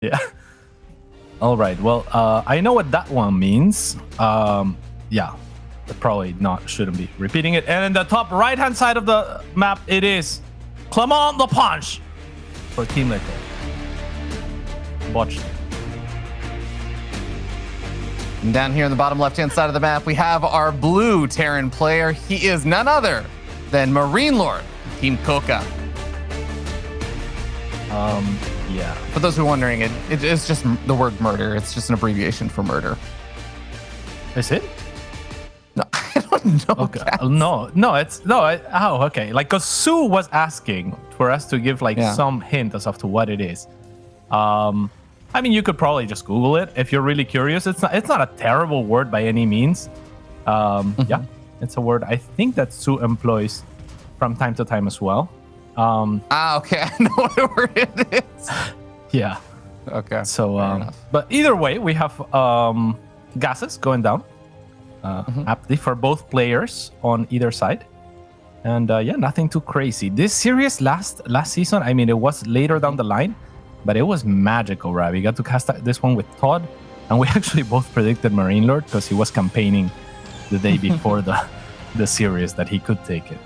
Yeah. All right. Well, I know what that one means. Yeah. But probably not. Shouldn't be repeating it. And in the top right-hand side of the map, it is Clement the Punch for Team Liquid. Watch. And down here in the bottom left-hand side of the map, we have our blue Terran player. He is none other than MarineLord, Team Coca. Yeah. For those who are wondering, it's just the word murder. It's just an abbreviation for murder. Is it? No, I don't know. Okay. Oh, okay. Like, cause Sue was asking for us to give some hint as to what it is. I mean, you could probably just Google it if you're really curious. It's not a terrible word by any means. Yeah, it's a word I think that Sue employs from time to time as well. Okay, I know what word it is. Yeah. Okay. So, but either way, we have gases going down aptly for both players on either side. And yeah, nothing too crazy. This series last season, I mean, it was later down the line, but it was magical, right? We got to cast this one with Todd, and we actually both predicted MarineLord because he was campaigning the day before the series that he could take it.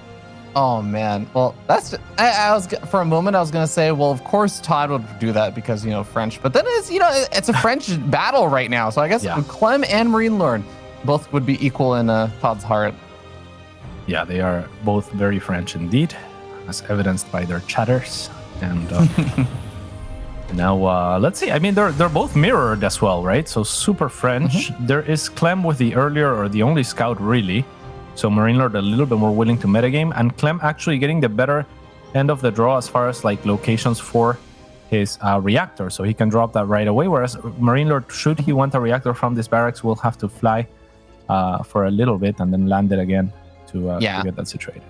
Oh man, well that's I was for a moment I was gonna say, well of course Todd would do that because French, but then it's a French battle right now, so I guess Clem and MarineLord both would be equal in Todd's heart. Yeah, they are both very French indeed, as evidenced by their chatters. And now let's see. I mean, they're both mirrored as well, right? So super French. There is Clem with the earlier or the only scout really. So MarineLord a little bit more willing to metagame, and Clem actually getting the better end of the draw as far as locations for his reactor, so he can drop that right away. Whereas MarineLord, should he want a reactor from this barracks, will have to fly for a little bit and then land it again to get that situated.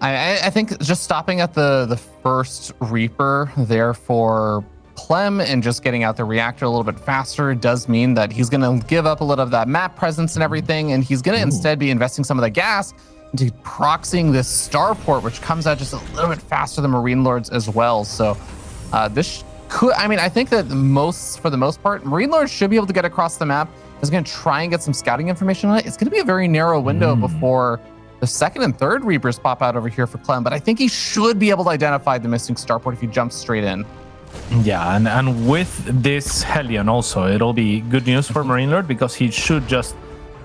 I think just stopping at the first Reaper there for Clem and just getting out the reactor a little bit faster does mean that he's going to give up a little of that map presence and everything, and he's going to instead be investing some of the gas into proxying this starport, which comes out just a little bit faster than MarineLord's as well. So this could, I think that for the most part, MarineLord should be able to get across the map. He's going to try and get some scouting information on it. It's going to be a very narrow window before the second and third Reapers pop out over here for Clem, but I think he should be able to identify the missing starport if he jumps straight in. Yeah, and with this Hellion also, it'll be good news for MarineLord because he should just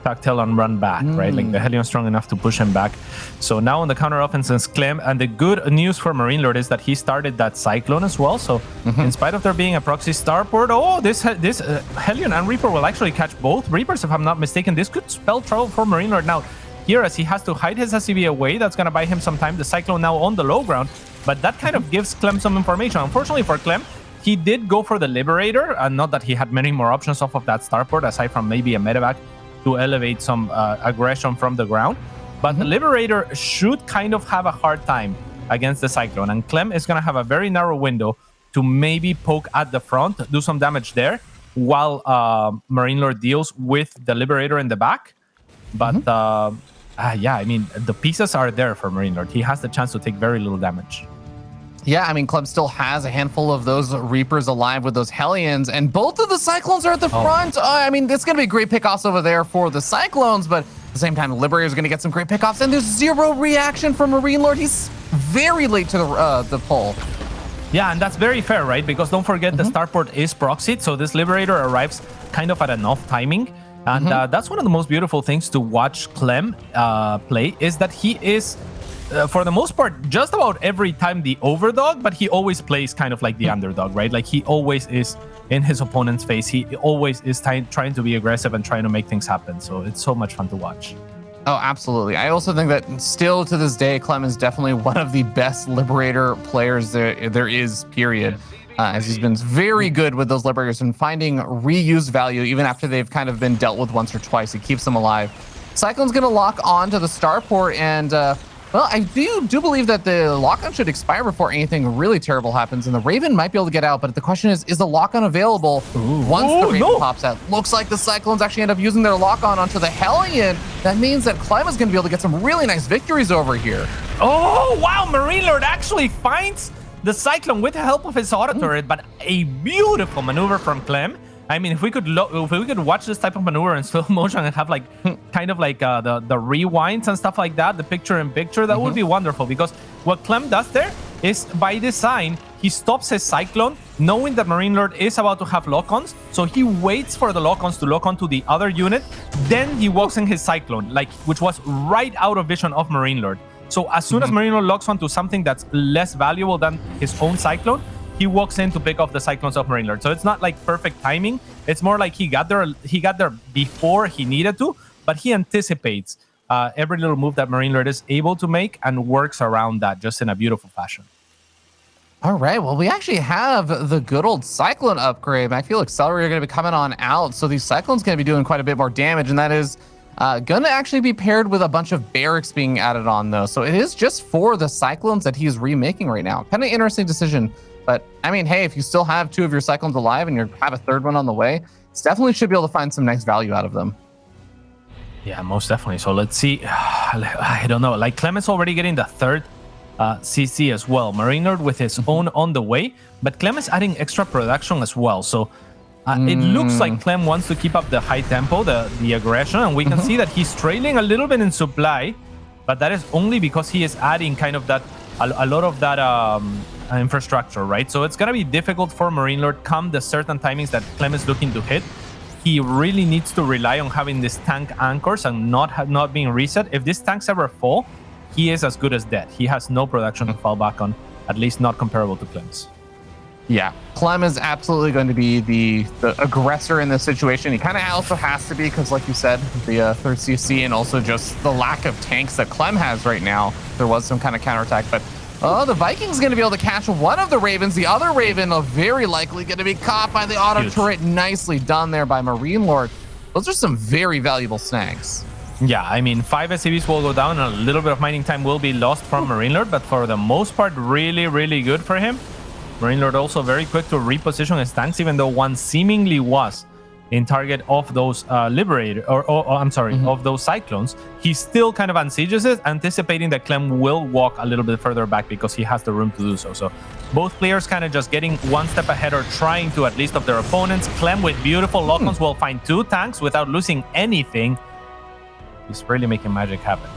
tactile and run back, right? Like the Hellion's strong enough to push him back. So now on the counter offense is Clem, and the good news for MarineLord is that he started that Cyclone as well. So in spite of there being a proxy starport, this Hellion and Reaper will actually catch both Reapers if I'm not mistaken. This could spell trouble for MarineLord now. Here, as he has to hide his SCV away, that's going to buy him some time. The Cyclone now on the low ground, but that kind of gives Clem some information. Unfortunately for Clem, he did go for the Liberator, and not that he had many more options off of that starport, aside from maybe a medevac to elevate some aggression from the ground. But the Liberator should kind of have a hard time against the Cyclone, and Clem is going to have a very narrow window to maybe poke at the front, do some damage there, while MarineLord deals with the Liberator in the back. But yeah, I mean, the pieces are there for MarineLord. He has the chance to take very little damage. Yeah, I mean, Clem still has a handful of those Reapers alive with those Hellions, and both of the Cyclones are at the front. I mean, it's going to be great pickoffs over there for the Cyclones, but at the same time, the Liberator's going to get some great pickoffs, and there's zero reaction from MarineLord. He's very late to the pull. Yeah, and that's very fair, right? Because don't forget, the starport is proxied, so this Liberator arrives kind of at an off timing. And that's one of the most beautiful things to watch Clem play, is that he is, for the most part, just about every time the overdog, but he always plays kind of like the underdog, right? Like he always is in his opponent's face. He always is trying to be aggressive and trying to make things happen. So it's so much fun to watch. Oh, absolutely. I also think that still to this day, Clem is definitely one of the best Liberator players there is, period. As he's been very good with those Liberators and finding reuse value even after they've kind of been dealt with once or twice. He keeps them alive. Cyclone's going to lock on to the starport, and well, I do believe that the lock-on should expire before anything really terrible happens, and the Raven might be able to get out, but the question is the lock-on available once the Raven pops out? Looks like the Cyclones actually end up using their lock-on onto the Hellion. That means that Clem is going to be able to get some really nice victories over here. Oh, wow, MarineLord actually finds the Cyclone with the help of his auto turret, but a beautiful maneuver from Clem. I mean, if we could watch this type of maneuver in slow motion and have like kind of like the rewinds and stuff like that, the picture-in-picture, that would be wonderful. Because what Clem does there is, by design, he stops his Cyclone, knowing that MarineLord is about to have lock-ons, so he waits for the lock-ons to lock onto the other unit, then he walks in his Cyclone, like, which was right out of vision of MarineLord. So as soon as MarineLord locks onto something that's less valuable than his own Cyclone, he walks in to pick off the Cyclones of MarineLord. So it's not like perfect timing. It's more like he got there before he needed to, but he anticipates every little move that MarineLord is able to make and works around that just in a beautiful fashion. All right, well, we actually have the good old Cyclone upgrade. I feel Accelerator going to be coming on out, so these Cyclones going to be doing quite a bit more damage, and that is going to actually be paired with a bunch of barracks being added on, though. So it is just for the Cyclones that he's remaking right now. Kind of interesting decision. But, I mean, hey, if you still have 2 of your Cyclones alive and you have a 3rd one on the way, it's definitely should be able to find some nice value out of them. Yeah, most definitely. So let's see. I don't know. Like, Clem is already getting the 3rd CC as well. MarineLord with his own on the way, but Clem is adding extra production as well. So it looks like Clem wants to keep up the high tempo, the aggression, and we can see that he's trailing a little bit in supply, but that is only because he is adding kind of that, a lot of that infrastructure, right? So it's gonna be difficult for MarineLord come the certain timings that Clem is looking to hit. He really needs to rely on having these tank anchors and not being reset. If these tanks ever fall, he is as good as dead. He has no production to fall back on, at least not comparable to Clem's. Yeah, Clem is absolutely going to be the aggressor in this situation. He kind of also has to be because, like you said, the 3rd CC and also just the lack of tanks that Clem has right now. There was some kind of counterattack, but the Vikings going to be able to catch one of the Ravens. The other Raven very likely going to be caught by the auto turret. Nicely done there by MarineLord. Those are some very valuable snags. Yeah, I mean, 5 SCVs will go down and a little bit of mining time will be lost from MarineLord, but for the most part, really, really good for him. MarineLord also very quick to reposition his tanks, even though one seemingly was in target of those of those Cyclones. He still kind of unsieges it, anticipating that Clem will walk a little bit further back because he has the room to do so. So both players kind of just getting one step ahead or trying to, at least, of their opponents. Clem with beautiful lock-ons will find 2 tanks without losing anything. He's really making magic happen.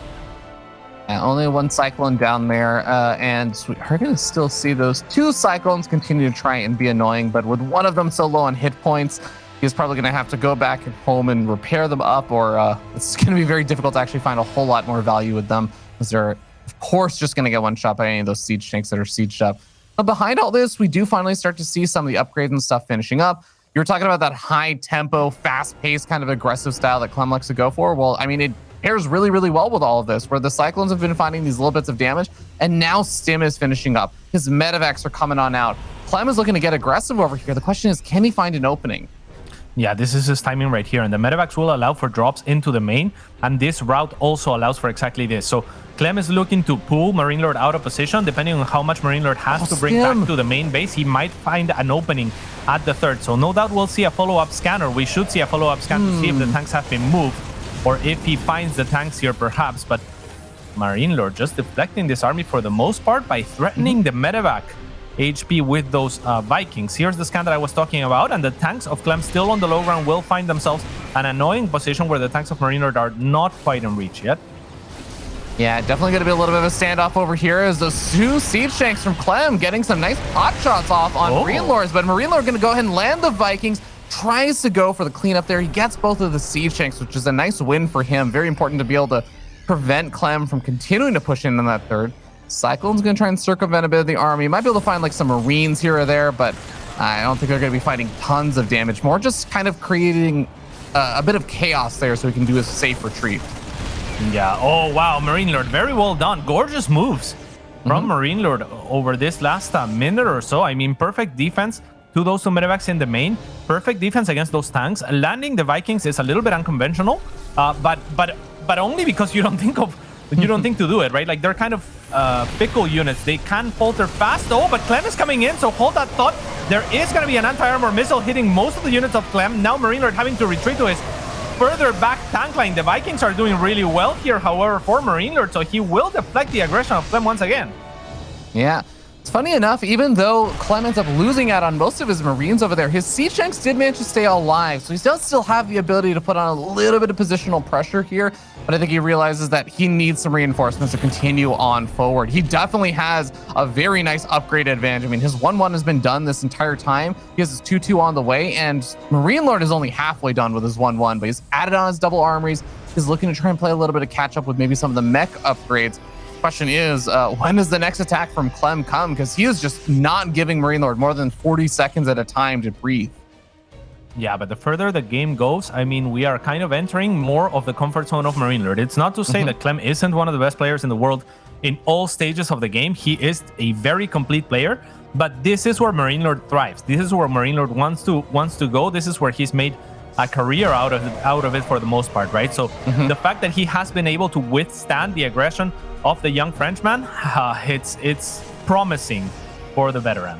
Only 1 Cyclone down there, and we are going to still see those 2 Cyclones continue to try and be annoying, but with one of them so low on hit points, he's probably going to have to go back home and repair them up, or it's going to be very difficult to actually find a whole lot more value with them, because they're, of course, just going to get one shot by any of those siege tanks that are sieged up. But behind all this, we do finally start to see some of the upgrades and stuff finishing up. You were talking about that high tempo, fast paced kind of aggressive style that Clem likes to go for. Well, I mean, it pairs really, really well with all of this, where the Cyclones have been finding these little bits of damage, and now Stim is finishing up. His medevacs are coming on out. Clem is looking to get aggressive over here. The question is, can he find an opening? Yeah, this is his timing right here, and the medevacs will allow for drops into the main, and this route also allows for exactly this. So Clem is looking to pull MarineLord out of position. Depending on how much MarineLord has to bring back to the main base, he might find an opening at the 3rd. So no doubt we'll see a follow-up scan, or we should see a follow-up scan to see if the tanks have been moved, or if he finds the tanks here perhaps. But MarineLord just deflecting this army for the most part by threatening the medevac HP with those Vikings. Here's the scan that I was talking about, and the tanks of Clem still on the low ground will find themselves an annoying position where the tanks of MarineLord are not quite in reach yet. Yeah, definitely going to be a little bit of a standoff over here as those 2 siege tanks from Clem getting some nice pot shots off on MarineLords, but MarineLord going to go ahead and land the Vikings. Tries to go for the cleanup there. He gets both of the siege tanks, which is a nice win for him. Very important to be able to prevent Clem from continuing to push in on that 3rd. Cyclone's going to try and circumvent a bit of the army. Might be able to find like some Marines here or there, but I don't think they're going to be fighting tons of damage. More just kind of creating a bit of chaos there so he can do a safe retreat. Yeah. Oh, wow. MarineLord, very well done. Gorgeous moves from MarineLord over this last minute or so. I mean, perfect defense to those 2 medevacs in the main. Perfect defense against those tanks. Landing the Vikings is a little bit unconventional, but only because you don't think to do it, right? Like, they're kind of fickle units. They can falter fast. Oh, but Clem is coming in, so hold that thought. There is going to be an anti-armor missile hitting most of the units of Clem. Now MarineLord having to retreat to his further back tank line. The Vikings are doing really well here, however, for MarineLord, so he will deflect the aggression of Clem once again. Yeah. It's funny enough, even though Clem ends up losing out on most of his Marines over there, his siege tanks did manage to stay alive. So he does still have the ability to put on a little bit of positional pressure here. But I think he realizes that he needs some reinforcements to continue on forward. He definitely has a very nice upgrade advantage. I mean, his 1-1 has been done this entire time. He has his 2-2 on the way, and MarineLord is only halfway done with his 1-1, but he's added on his double armories. He's looking to try and play a little bit of catch up with maybe some of the mech upgrades. Question is, when does the next attack from Clem come? Because he is just not giving MarineLord more than 40 seconds at a time to breathe. Yeah, but the further the game goes, I mean, we are kind of entering more of the comfort zone of MarineLord. It's not to say that Clem isn't one of the best players in the world in all stages of the game. He is a very complete player, but this is where MarineLord thrives. This is where MarineLord wants to go. This is where he's made a career out of it for the most part, right? So the fact that he has been able to withstand the aggression of the young Frenchman, it's promising for the veteran.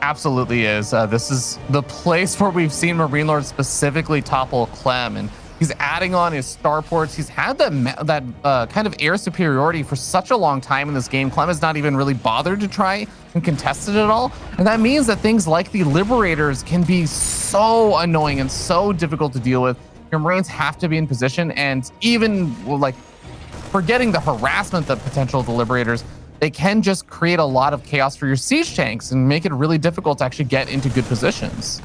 Absolutely is. This is the place where we've seen MarineLord specifically topple Clem, and he's adding on his starports. He's had that kind of air superiority for such a long time in this game. Clem has not even really bothered to try and contest it at all, and that means that things like the Liberators can be so annoying and so difficult to deal with. Your Marines have to be in position, and even like forgetting the harassment, the potential of the Liberators, they can just create a lot of chaos for your siege tanks and make it really difficult to actually get into good positions.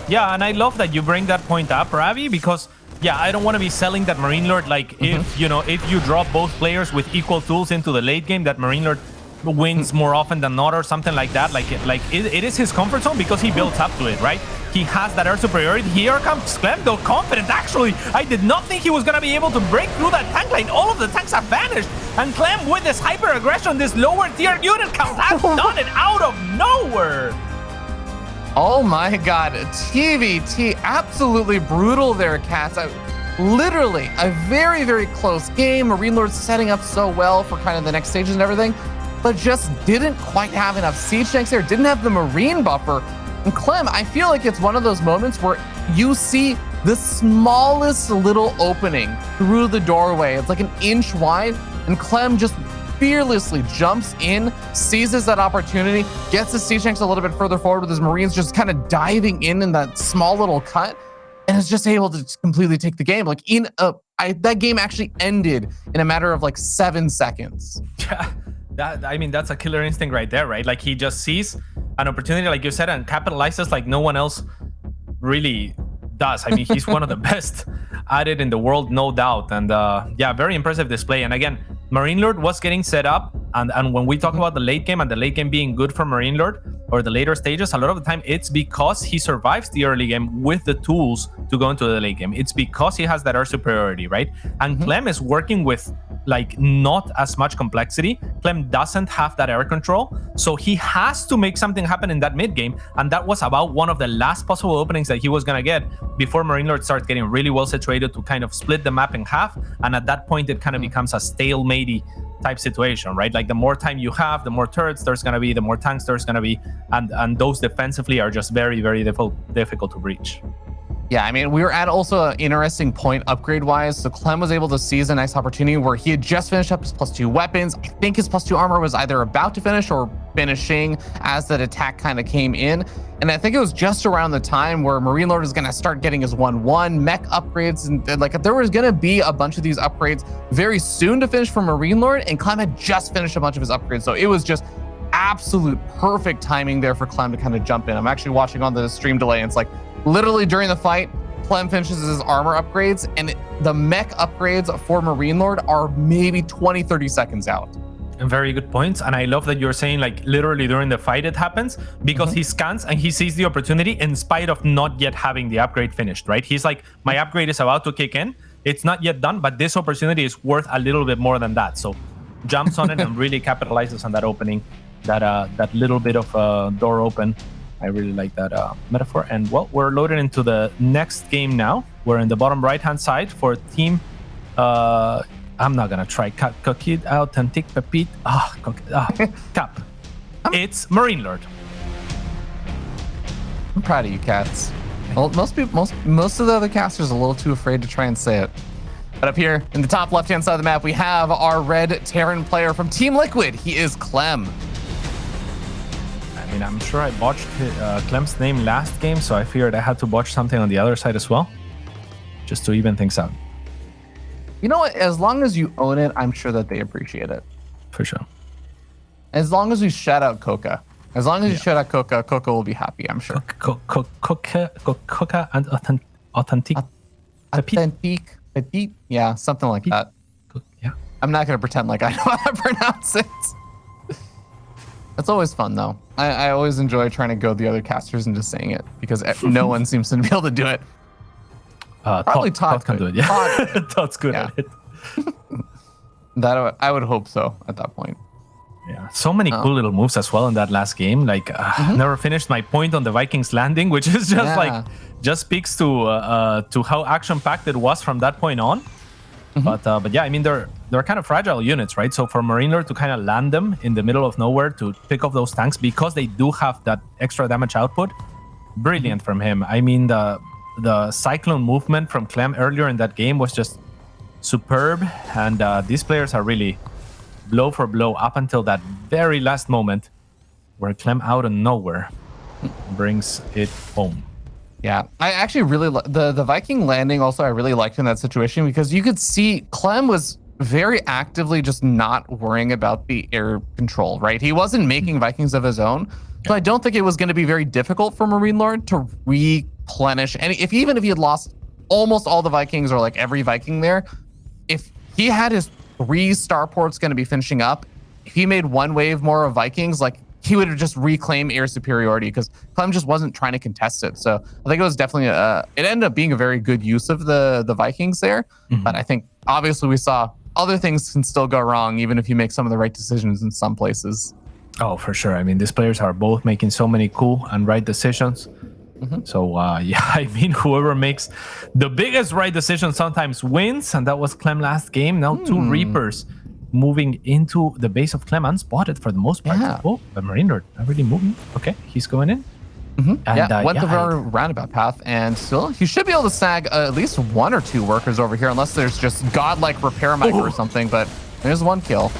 Yeah, and I love that you bring that point up, Ravi, because yeah, I don't want to be selling that MarineLord like if you drop both players with equal tools into the late game, that MarineLord wins more often than not or something like that. It is his comfort zone because he builds up to it, right? He has that air superiority. Here comes Clem, though confident. Actually, I did not think he was going to be able to break through that tank line. All of the tanks have vanished. And Clem, with this hyper aggression, this lower tier unit count, has done it out of nowhere. Oh my god, TVT, absolutely brutal there, Cats. Literally a very, very close game. MarineLord's setting up so well for kind of the next stages and everything, but just didn't quite have enough siege tanks there, didn't have the Marine buffer. And Clem, I feel like it's one of those moments where you see the smallest little opening through the doorway. It's like an inch wide, and Clem just fearlessly jumps in, seizes that opportunity, gets his siege tanks a little bit further forward with his Marines just kind of diving in that small little cut, and is just able to completely take the game. Like that game actually ended in a matter of like 7 seconds. Yeah, I mean, that's a killer instinct right there, right? Like he just sees an opportunity, like you said, and capitalizes like no one else really does. I mean, he's one of the best at it in the world, no doubt. And yeah, very impressive display. And again, MarineLord was getting set up, and when we talk about the late game and the late game being good for MarineLord or the later stages, a lot of the time it's because he survives the early game with the tools to go into the late game. It's because he has that air superiority, right? And Clem is working with like not as much complexity. Clem doesn't have that air control, so he has to make something happen in that mid game, and that was about one of the last possible openings that he was gonna get before MarineLord starts getting really well situated to kind of split the map in half. And at that point, it kind of becomes a stalemate type situation, right? Like the more time you have, the more turrets there's gonna be, the more tanks there's gonna be, and those defensively are just very, very difficult to breach. Yeah, I mean, we were at also an interesting point upgrade-wise. So Clem was able to seize a nice opportunity where he had just finished up his +2 weapons. I think his +2 armor was either about to finish or finishing as that attack kind of came in. And I think it was just around the time where MarineLord was going to start getting his 1-1 mech upgrades. And like there was going to be a bunch of these upgrades very soon to finish for MarineLord. And Clem had just finished a bunch of his upgrades. So it was just absolute perfect timing there for Clem to kind of jump in. I'm actually watching on the stream delay, and it's like, literally during the fight, Clem finishes his armor upgrades, and the mech upgrades for MarineLord are maybe 20-30 seconds out. Very good points. And I love that you're saying like literally during the fight it happens, because he scans and he sees the opportunity in spite of not yet having the upgrade finished, right? He's like, my upgrade is about to kick in. It's not yet done, but this opportunity is worth a little bit more than that. So jumps on it and really capitalizes on that opening, that little bit of door open. I really like that metaphor. And well, we're loaded into the next game now. We're in the bottom right-hand side for team. I'm not gonna try Coquille Authentic Pepite. Cap. It's MarineLord. I'm proud of you, Cats. Well, most of the other casters are a little too afraid to try and say it. But up here in the top left-hand side of the map, we have our red Terran player from Team Liquid. He is Clem. I mean, I'm sure I botched Clem's name last game, so I figured I had to botch something on the other side as well, just to even things out. You know what? As long as you own it, I'm sure that they appreciate it. For sure. As long as you shout out Coca. As long as you shout out Coca, Coca will be happy, I'm sure. Coca and authentic. Petit? Yeah, something like that. Yeah. I'm not going to pretend like I know how to pronounce it. It's always fun, though. I always enjoy trying to go the other casters and just saying it because no one seems to be able to do it. Probably Todd can do it. Yeah, Todd's good at it. That I would hope so at that point. Yeah, so many cool little moves as well in that last game. Like, never finished my point on the Vikings landing, which is just just speaks to how action packed it was from that point on. But yeah, I mean they're kind of fragile units, right? So for MarineLord to kind of land them in the middle of nowhere to pick off those tanks because they do have that extra damage output, brilliant from him. I mean the Cyclone movement from Clem earlier in that game was just superb, and these players are really blow for blow up until that very last moment where Clem out of nowhere brings it home. Yeah, I actually really the Viking landing also I really liked in that situation because you could see Clem was very actively just not worrying about the air control, right? He wasn't making Vikings of his own. So I don't think it was going to be very difficult for MarineLord to replenish any even if he had lost almost all the Vikings or like every Viking there, if he had his 3 starports going to be finishing up, if he made one wave more of Vikings, like he would have just reclaimed air superiority because Clem just wasn't trying to contest it. So I think it was definitely it ended up being a very good use of the Vikings there. But I think obviously we saw other things can still go wrong even if you make some of the right decisions in some places. Oh, for sure. I mean, these players are both making so many cool and right decisions. So yeah, I mean, whoever makes the biggest right decision sometimes wins, and that was Clem last game. Now 2 Reapers moving into the base of Clem unspotted for the most part. Yeah. Oh, but MarineLord already moving. Okay, he's going in. And, went the very roundabout path, and still he should be able to snag at least 1 or 2 workers over here, unless there's just godlike repair micro or something. But there's 1 kill.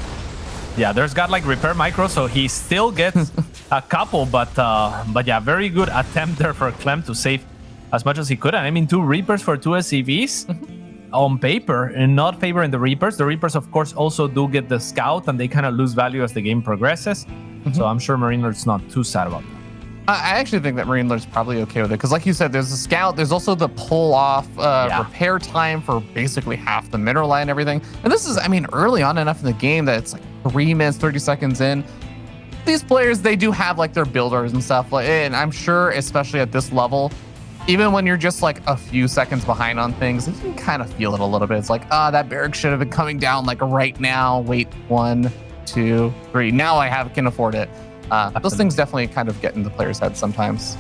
Yeah, there's godlike repair micro, so he still gets a couple. But yeah, very good attempt there for Clem to save as much as he could. And I mean, 2 Reapers for 2 SCVs. On paper and not favoring the Reapers. The Reapers, of course, also do get the scout, and they kind of lose value as the game progresses. So I'm sure MarineLord's not too sad about that. I actually think that MarineLord's probably okay with it because, like you said, there's a scout. There's also the pull-off repair time for basically half the mineral line and everything. And this is, I mean, early on enough in the game that it's like 3 minutes, 30 seconds in. These players, they do have like their builders and stuff. And I'm sure, especially at this level, even when you're just like a few seconds behind on things, you can kind of feel it a little bit. It's like, that barrack should have been coming down like right now. Wait, 1, 2, 3. Now I can afford it. Those things definitely kind of get in the player's head sometimes.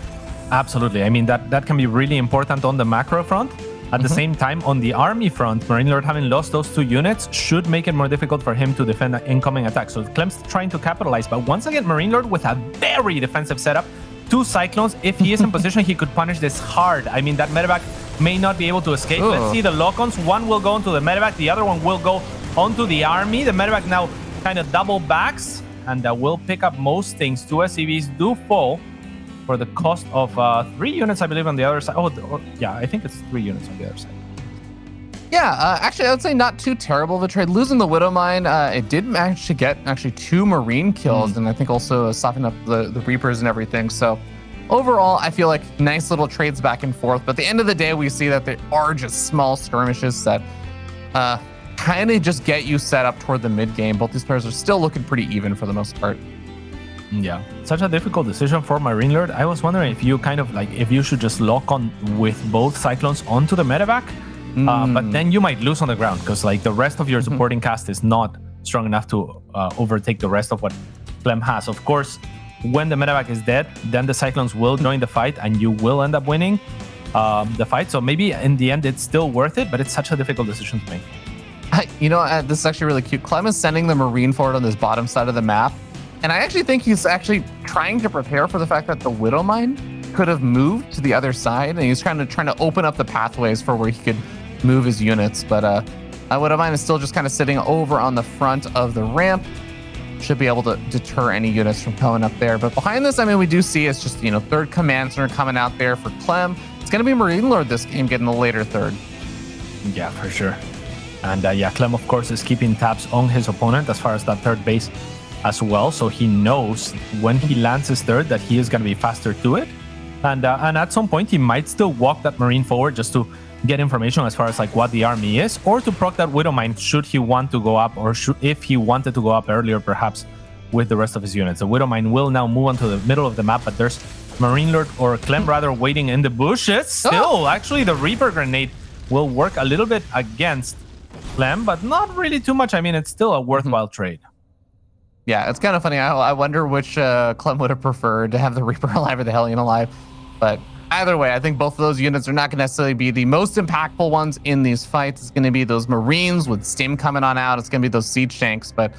Absolutely. I mean, that can be really important on the macro front. At the same time, on the army front, MarineLord having lost those 2 units should make it more difficult for him to defend incoming attacks. So Clem's trying to capitalize. But once again, MarineLord with a very defensive setup. 2 Cyclones. If he is in position, he could punish this hard. I mean, that medevac may not be able to escape. Let's see the lock-ons. 1 will go into the medevac. The other one will go onto the army. The medevac now kind of double backs, and will pick up most things. 2 SCVs do fall for the cost of 3 units, I believe, on the other side. Yeah, I think it's 3 units on the other side. Yeah, actually, I would say not too terrible of a trade. Losing the Widow Mine, it did manage to get actually 2 Marine kills, and I think also soften up the Reapers and everything. So overall, I feel like nice little trades back and forth. But at the end of the day, we see that they are just small skirmishes that kind of just get you set up toward the mid game. Both these players are still looking pretty even for the most part. Yeah, such a difficult decision for MarineLord. I was wondering if you kind of like, if you should just lock on with both Cyclones onto the medevac. But then you might lose on the ground because like the rest of your supporting cast is not strong enough to overtake the rest of what Clem has. Of course, when the medevac is dead, then the Cyclones will join the fight and you will end up winning the fight. So maybe in the end, it's still worth it, but it's such a difficult decision to make. You know, this is actually really cute. Clem is sending the Marine forward on this bottom side of the map. And I actually think he's actually trying to prepare for the fact that the Widow Mine could have moved to the other side. And he's trying to open up the pathways for where he could move his units. But Widow Mine is still just kind of sitting over on the front of the ramp. should be able to deter any units from coming up there. But behind this, I mean, we do see it's just, third command center coming out there for Clem. It's going to be MarineLord this game getting the later third. Yeah, for sure. And yeah, Clem, of course, is keeping tabs on his opponent as far as that third base as well. So he knows when he lands his third that he is going to be faster to it. And at some point, he might still walk that Marine forward just to get information as far as like what the army is, or to proc that Widow Mine should he want to go up, or if he wanted to go up earlier, perhaps with the rest of his units. The Widow Mine will now move on to the middle of the map, but there's MarineLord or Clem rather waiting in the bushes. Still, actually, the Reaper Grenade will work a little bit against Clem, but not really too much. I mean, it's still a worthwhile trade. Yeah, it's kind of funny. I wonder which Clem would have preferred, to have the Reaper alive or the Hellion alive. But either way, I think both of those units are not going to necessarily be the most impactful ones in these fights. It's going to be those Marines with Stim coming on out. It's going to be those Siege Tanks. But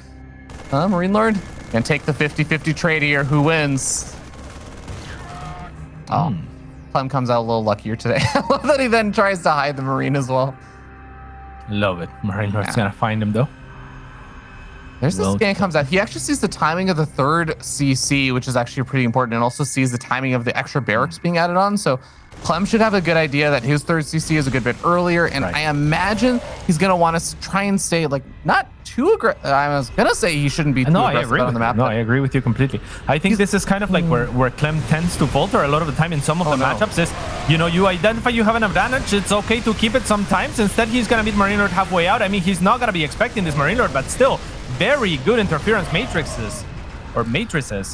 MarineLord going to take the 50-50 trade here. Who wins? Oh, Clem comes out a little luckier today. I love that he then tries to hide the Marine as well. Love it. MarineLord's going to find him, though. There's this scan comes out. He actually sees the timing of the third CC, which is actually pretty important, and also sees the timing of the extra barracks being added on. So Clem should have a good idea that his third CC is a good bit earlier, and I imagine he's going to want to try and stay like not too aggressive. I was going to say he shouldn't be too aggressive on the map. No, I agree with you completely. I think this is kind of like where Clem tends to falter a lot of the time in some of the matchups is, you identify you have an advantage, it's okay to keep it sometimes. Instead, he's going to meet MarineLord halfway out. I mean, he's not going to be expecting this MarineLord, but still, very good interference matrices,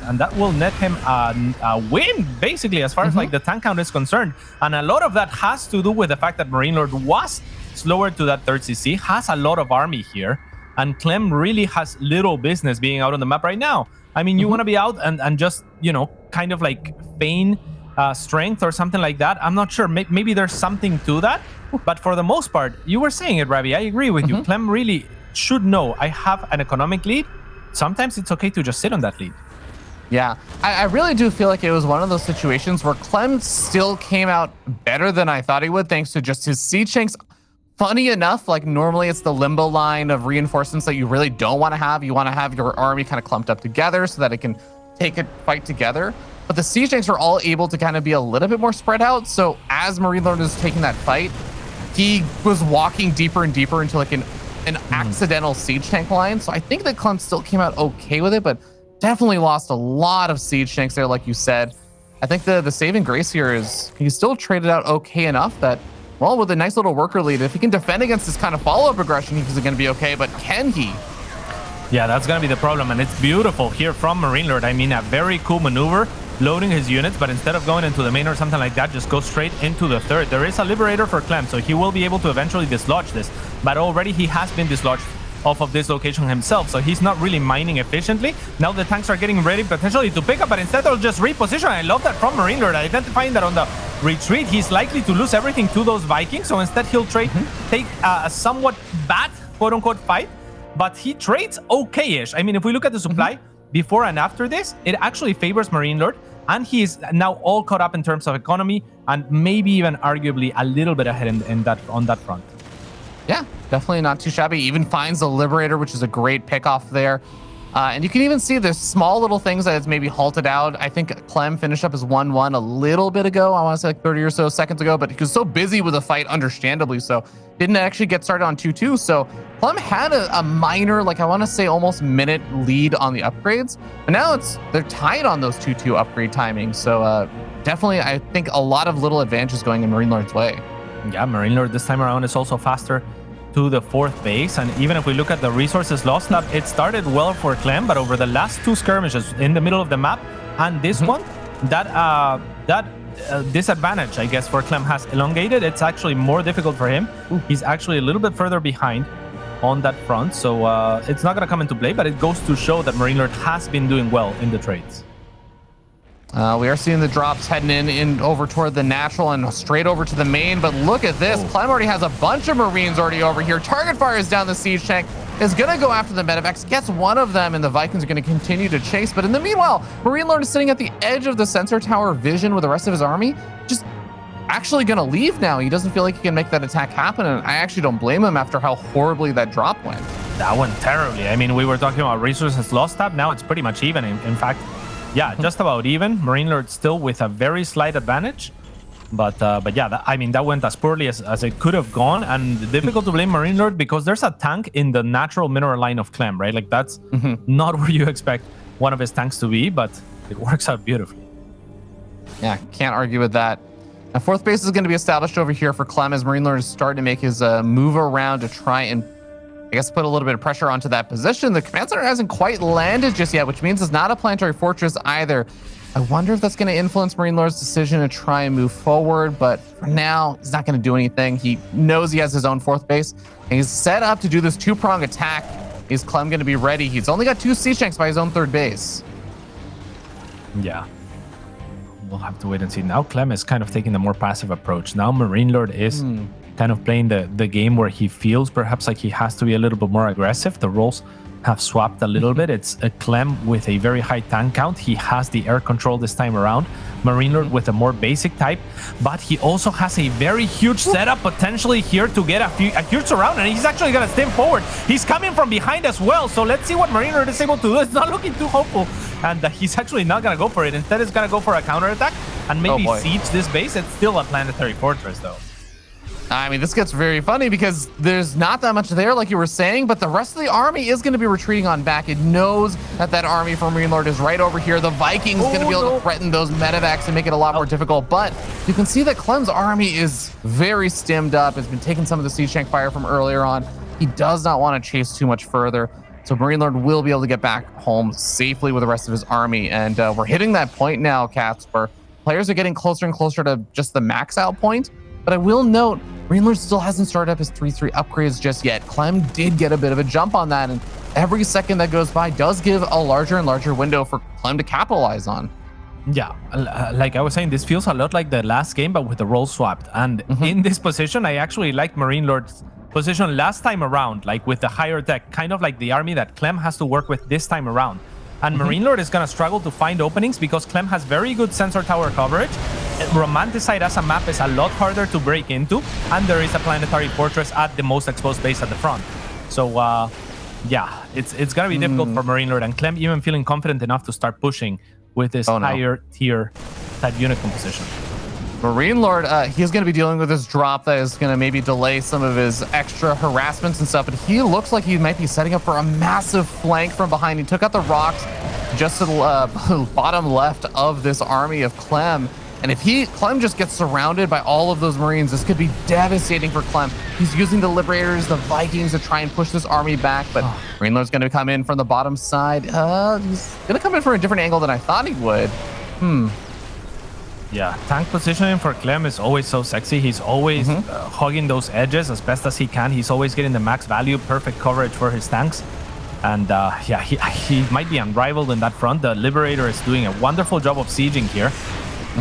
and that will net him a win, basically, as far as like the tank count is concerned. And a lot of that has to do with the fact that MarineLord was slower to that third CC, has a lot of army here, and Clem really has little business being out on the map right now. I mean, you want to be out and just, kind of like feign strength or something like that. I'm not sure. Maybe there's something to that. But for the most part, you were saying it, Ravi. I agree with you. Clem really should know, I have an economic lead. Sometimes it's okay to just sit on that lead. Yeah, I really do feel like it was one of those situations where Clem still came out better than I thought he would, thanks to just his siege tanks. Funny enough, like normally it's the limbo line of reinforcements that you really don't want to have. You want to have your army kind of clumped up together so that it can take a fight together. But the siege tanks are all able to kind of be a little bit more spread out. So as MarineLord is taking that fight, he was walking deeper and deeper into like an accidental siege tank line. So I think that Clem still came out okay with it, but definitely lost a lot of siege tanks there, like you said. I think the saving grace here is he still traded out okay enough that, well, with a nice little worker lead, if he can defend against this kind of follow-up aggression, he's going to be okay, but can he? Yeah, that's going to be the problem, and it's beautiful here from MarineLord. I mean, a very cool maneuver, loading his units, but instead of going into the main or something like that, just go straight into the third. There is a Liberator for Clem, so he will be able to eventually dislodge this, but already he has been dislodged off of this location himself, so he's not really mining efficiently. Now the tanks are getting ready potentially to pick up, but instead they'll just reposition. I love that from MarineLord, identifying that on the retreat, he's likely to lose everything to those Vikings, so instead he'll take a somewhat bad, quote-unquote, fight, but he trades okay-ish. I mean, if we look at the supply before and after this, it actually favors MarineLord, and he is now all caught up in terms of economy, and maybe even arguably a little bit ahead on that front. Yeah, definitely not too shabby. Even finds the Liberator, which is a great pickoff there. And you can even see there's small little things that it's maybe halted out. I think Clem finished up his 1-1 a little bit ago. I want to say like 30 or so seconds ago, but he was so busy with the fight, understandably so, didn't actually get started on 2-2. So Clem had a minor, like I want to say almost minute lead on the upgrades, but now they're tied on those 2-2 upgrade timings. So definitely, I think a lot of little advantages going in MarineLord's way. Yeah, MarineLord this time around is also faster to the fourth base, and even if we look at the resources lost, it started well for Clem, but over the last two skirmishes in the middle of the map and this one, that disadvantage, I guess, for Clem has elongated. It's actually more difficult for him. He's actually a little bit further behind on that front, so it's not going to come into play, but it goes to show that MarineLord has been doing well in the trades. We are seeing the drops heading in over toward the natural and straight over to the main, but look at this. Clem already has a bunch of Marines already over here. Target fire is down the siege tank, is going to go after the medevacs, gets one of them, and the Vikings are going to continue to chase. But in the meanwhile, MarineLord is sitting at the edge of the sensor tower vision with the rest of his army, just actually going to leave now. He doesn't feel like he can make that attack happen, and I actually don't blame him after how horribly that drop went. that went terribly. I mean, we were talking about resources lost tab. Now it's pretty much even. In fact, yeah, just about even. MarineLord still with a very slight advantage. But yeah, I mean, that went as poorly as it could have gone. And difficult to blame MarineLord because there's a tank in the natural mineral line of Clem, right? Like, that's not where you expect one of his tanks to be, but it works out beautifully. Yeah, can't argue with that. Now, fourth base is going to be established over here for Clem as MarineLord is starting to make his move around to try and, I guess, put a little bit of pressure onto that position. The command center hasn't quite landed just yet, which means it's not a planetary fortress either. I wonder if that's going to influence MarineLord's decision to try and move forward, but for now, he's not going to do anything. He knows he has his own fourth base, and he's set up to do this two-prong attack. Is Clem going to be ready? He's only got 2 siege tanks by his own third base. Yeah. We'll have to wait and see. Now Clem is kind of taking the more passive approach. Now MarineLord is kind of playing the game where he feels perhaps like he has to be a little bit more aggressive. The roles have swapped a little bit. It's a Clem with a very high tank count. He has the air control this time around. MarineLord with a more basic type, but he also has a very huge setup potentially here to get a huge surround, and he's actually going to stem forward. He's coming from behind as well, so let's see what MarineLord is able to do. It's not looking too hopeful, and he's actually not going to go for it. Instead, he's going to go for a counterattack and maybe siege this base. It's still a planetary fortress, though. I mean, this gets very funny because there's not that much there, like you were saying, but the rest of the army is going to be retreating on back. It knows that army from MarineLord is right over here. The Vikings going to be able to threaten those medevacs and make it a lot more difficult, but you can see that Clem's army is very stemmed up. It's been taking some of the siege tank fire from earlier on. He does not want to chase too much further, so MarineLord will be able to get back home safely with the rest of his army, and we're hitting that point now, Cats, where players are getting closer and closer to just the max out point. But I will note, MarineLord still hasn't started up his 3-3 upgrades just yet. Clem did get a bit of a jump on that, and every second that goes by does give a larger and larger window for Clem to capitalize on. Yeah, like I was saying, this feels a lot like the last game, but with the roles swapped. And in this position, I actually like MarineLord's position last time around, like with the higher tech, kind of like the army that Clem has to work with this time around. And MarineLord is going to struggle to find openings because Clem has very good sensor tower coverage. Romanticide as a map is a lot harder to break into, and there is a planetary fortress at the most exposed base at the front. So, yeah, it's going to be difficult for MarineLord, and Clem even feeling confident enough to start pushing with this higher tier type unit composition. MarineLord, he's going to be dealing with this drop that is going to maybe delay some of his extra harassments and stuff, but he looks like he might be setting up for a massive flank from behind. He took out the rocks just to the bottom left of this army of Clem, and if Clem just gets surrounded by all of those Marines, this could be devastating for Clem. He's using the Liberators, the Vikings to try and push this army back, but MarineLord's going to come in from the bottom side. He's going to come in from a different angle than I thought he would. Yeah, tank positioning for Clem is always so sexy. He's always hugging those edges as best as he can. He's always getting the max value, perfect coverage for his tanks. And yeah, he might be unrivaled in that front. The Liberator is doing a wonderful job of sieging here.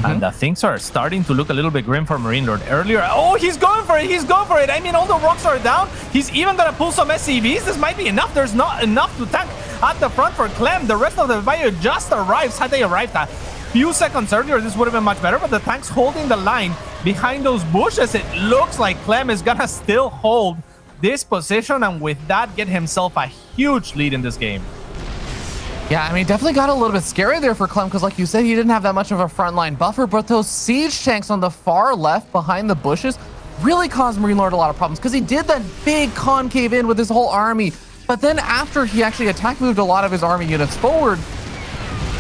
And things are starting to look a little bit grim for MarineLord. Earlier, he's going for it. He's going for it. I mean, all the rocks are down. He's even going to pull some SCVs. This might be enough. There's not enough to tank at the front for Clem. The rest of the Bio just arrives. Had they arrived a few seconds earlier, this would have been much better. But the tank's holding the line behind those bushes. It looks like Clem is going to still hold this position, and with that, get himself a huge lead in this game. Yeah, I mean, definitely got a little bit scary there for Clem because, like you said, he didn't have that much of a frontline buffer, but those siege tanks on the far left behind the bushes really caused MarineLord a lot of problems because he did that big concave in with his whole army. But then after he actually attack moved a lot of his army units forward,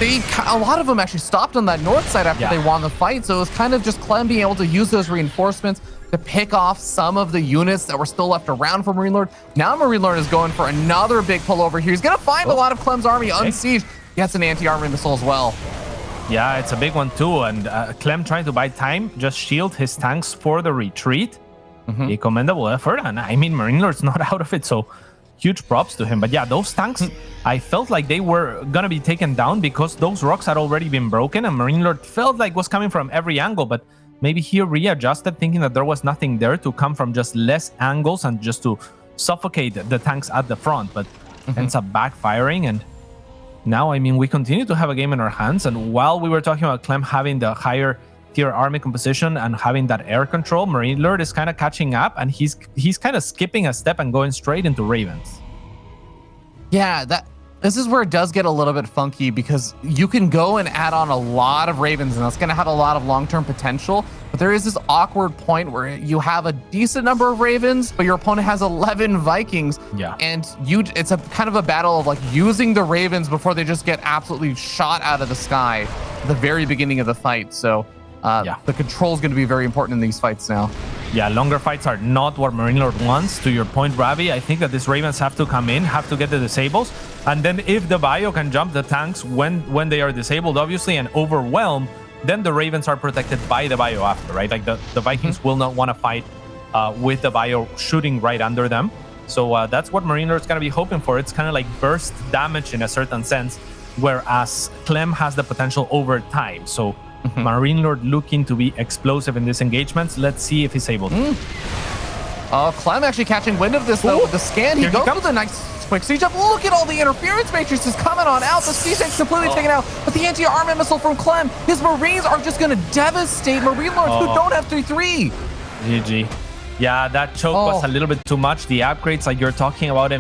a lot of them actually stopped on that north side after they won the fight. So it was kind of just Clem being able to use those reinforcements to pick off some of the units that were still left around for MarineLord. Now MarineLord is going for another big pull over here. He's going to find a lot of Clem's army unsieged. He gets an anti-armor missile as well. Yeah, it's a big one too. And Clem trying to buy time, just shield his tanks for the retreat. A commendable effort. And I mean, MarineLord's not out of it, so huge props to him. But yeah, those tanks, I felt like they were going to be taken down because those rocks had already been broken, and MarineLord felt like was coming from every angle, but maybe he readjusted, thinking that there was nothing there to come from just less angles and just to suffocate the tanks at the front, but ends up backfiring. And now, I mean, we continue to have a game in our hands. And while we were talking about Clem having the higher tier army composition and having that air control, MarineLord is kind of catching up, and he's kind of skipping a step and going straight into Ravens. Yeah, this is where it does get a little bit funky because you can go and add on a lot of Ravens and that's going to have a lot of long-term potential. But there is this awkward point where you have a decent number of Ravens, but your opponent has 11 Vikings. Yeah. And it's a kind of a battle of like using the Ravens before they just get absolutely shot out of the sky at the very beginning of the fight. So the control is going to be very important in these fights now. Yeah, longer fights are not what MarineLord wants. To your point, Ravi, I think that these Ravens have to come in, have to get the disables. And then if the bio can jump the tanks when they are disabled, obviously, and overwhelmed, then the Ravens are protected by the bio after, right? Like the Vikings will not want to fight with the bio shooting right under them. So that's what MarineLord's going to be hoping for. It's kind of like burst damage in a certain sense, whereas Clem has the potential over time. So MarineLord looking to be explosive in these engagements. Let's see if he's able to. Clem actually catching wind of this, though, with the scan. He goes with a nice quick siege up. Look at all the interference matrices coming on out. The C6 completely taken out, but the anti-armament missile from Clem. His Marines are just going to devastate MarineLords who don't have 3-3. GG. Yeah, that choke was a little bit too much. The upgrades like you're talking about in